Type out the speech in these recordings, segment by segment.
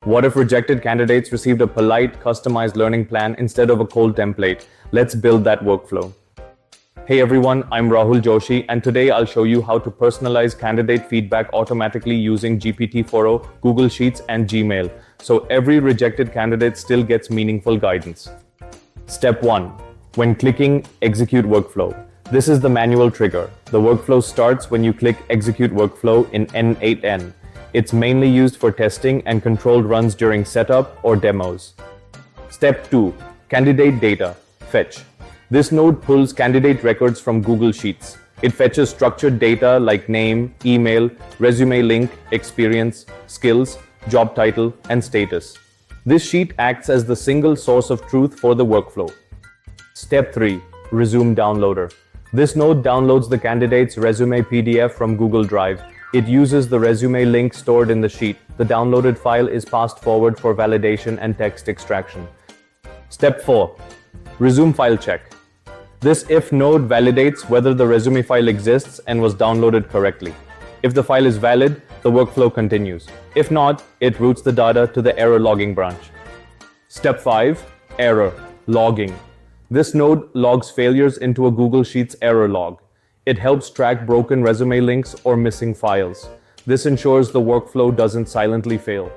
What if rejected candidates received a polite, customized learning plan instead of a cold template? Let's build that workflow. Hey everyone, I'm Rahul Joshi, and today I'll show you how to personalize candidate feedback automatically using GPT-4o, Google Sheets, and Gmail, so every rejected candidate still gets meaningful guidance. Step 1. When clicking Execute Workflow. This is the manual trigger. The workflow starts when you click Execute Workflow in n8n. It's mainly used for testing and controlled runs during setup or demos. Step 2. Candidate Data. Fetch. This node pulls candidate records from Google Sheets. It fetches structured data like name, email, resume link, experience, skills, job title, and status. This sheet acts as the single source of truth for the workflow. Step 3. Resume Downloader. This node downloads the candidate's resume PDF from Google Drive. It uses the resume link stored in the sheet. The downloaded file is passed forward for validation and text extraction. Step 4. Resume File Check. This if node validates whether the resume file exists and was downloaded correctly. If the file is valid, the workflow continues. If not, it routes the data to the error logging branch. Step 5. Error Logging. This node logs failures into a Google Sheets error log. It helps track broken resume links or missing files. This ensures the workflow doesn't silently fail.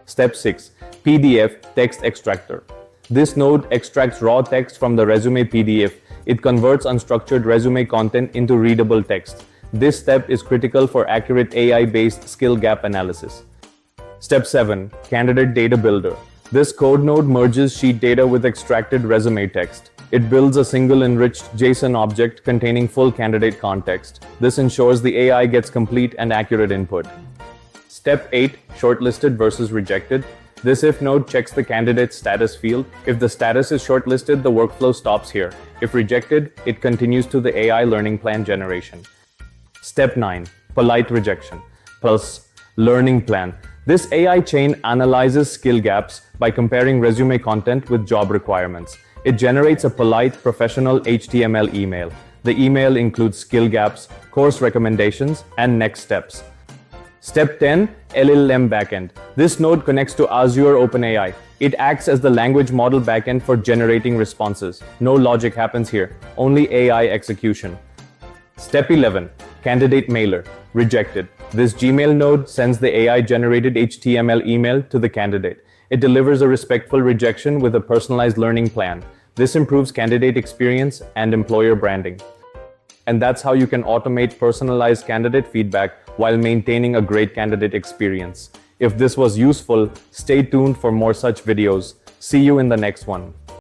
Step 6. PDF Text Extractor. This node extracts raw text from the resume PDF. It converts unstructured resume content into readable text. This step is critical for accurate AI-based skill gap analysis. Step 7. Candidate Data Builder. This code node merges sheet data with extracted resume text. It builds a single enriched JSON object containing full candidate context. This ensures the AI gets complete and accurate input. Step 8. Shortlisted versus Rejected. This if node checks the candidate's status field. If the status is shortlisted, the workflow stops here. If rejected, it continues to the AI learning plan generation. Step 9. Polite Rejection plus Learning Plan. This AI chain analyzes skill gaps by comparing resume content with job requirements. It generates a polite, professional HTML email. The email includes skill gaps, course recommendations, and next steps. Step 10. LLM Backend. This node connects to Azure OpenAI. It acts as the language model backend for generating responses. No logic happens here, only AI execution. Step 11. Candidate Mailer. Rejected. This Gmail node sends the AI-generated HTML email to the candidate. It delivers a respectful rejection with a personalized learning plan. This improves candidate experience and employer branding. And that's how you can automate personalized candidate feedback while maintaining a great candidate experience. If this was useful, stay tuned for more such videos. See you in the next one.